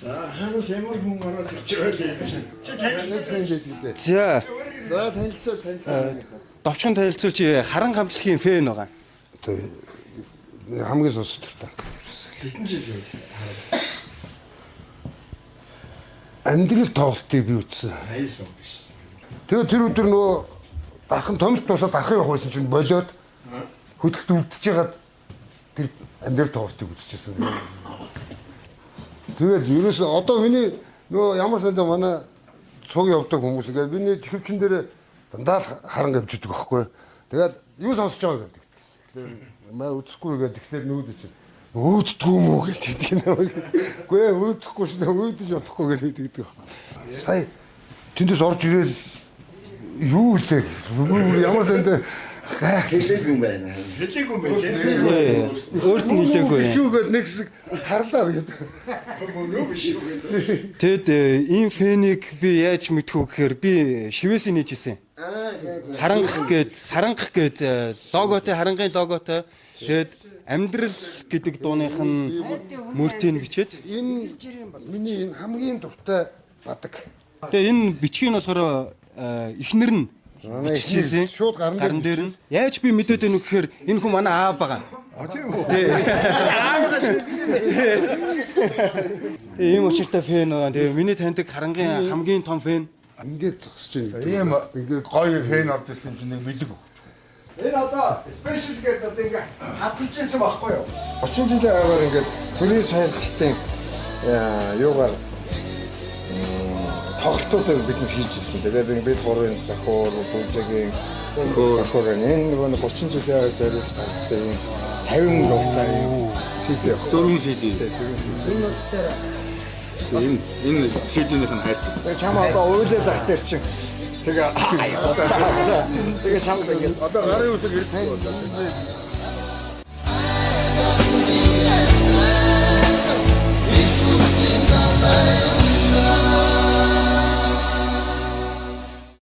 За ханаас ямар хүн ороод ирж байгаа юм чи. Чи танилцсан гэдэг. За За танилцсан. довчхон танилцуулж харан хамтлагийн фэн байгаа. Хамгийн сонсох та. Хэдэн жил вэ? Амьдрал тоглолтыг би үзсэн. 80 он биш. Тэгээ тэр өдөр нөгөө дархан томс тусаад дархан явах байсан чинь болоод хөдөлт өвдөж ягаад тэр амьдрал тоглолтыг үзчихсэн. Тэгээд ерөөсөө одоо миний нөгөө ямар сандаа манай цуг явдаг хүмүүс ингээд миний тэхвчин дээр дандаа л харан гавж идэг байхгүй. Тэгээд юу сонсож байгаа гэдэг. Маа үзэхгүй гэдэг тэгэхээр нүүд чинь өөддгүү юм уу гэж хэлдэг юм. Үгүй ээ өөдөхгүй шнэ өөдөж болохгүй гэж хэлдэг. Сая тэндээс орж ирэл юу лээ ямар сандаа Хэлээгүй юм байна. Хэлээгүй юм байна. Өөрт нь хэлээгүй. шүүгээд нэг хэсэг харлаа гэдэг. Мөнөө биш юу гэдэг. Тэгэд ийм фэнийг би яаж мэдхүү гэхээр би шивээс нээжсэн. Харангах гээд логотой харангийн логотой тэгэд амьдрал гэдэг дууных нь мөртийг бичээд Энэ миний энэ хамгийн дуртай бадаг. тэгээ энэ бичгийн болохоор эхнэр нь биччихсэн. Шууд гарн дээр нь яаж би мэдээд байна вэ гэхээр энэ хүн манай аав байгаа. тийм үү. Ийм учиртай фэн байгаа. Тэгээ миний таньдаг харангийн хамгийн том фэн. Ингээд зогсож байна. Ийм ингээд гоё фэн орж ирсэн чинь нэг мэлэг өгч. Энэ одоо спешиал гэдэг одоо ингээ хапчихсан байхгүй юу? 30 жилийн агаар ингээд төрийн сайрхалтын юугаар тоглолтуудыг бид нар хийж ирсэн. Тэгээд бид гурвын зохиол, бүжигийн зохиол энэ нэг 30 жилийн агаар зориулж тавьсан юм 50 дуутай CD явах. 4 CD. Энэ CD-ийнх нь хайрцаг. Тэгээ чам одоо уйлаад ах дээр чинь тэгээ чам ингээд Одоо гарын үсэг ирэх.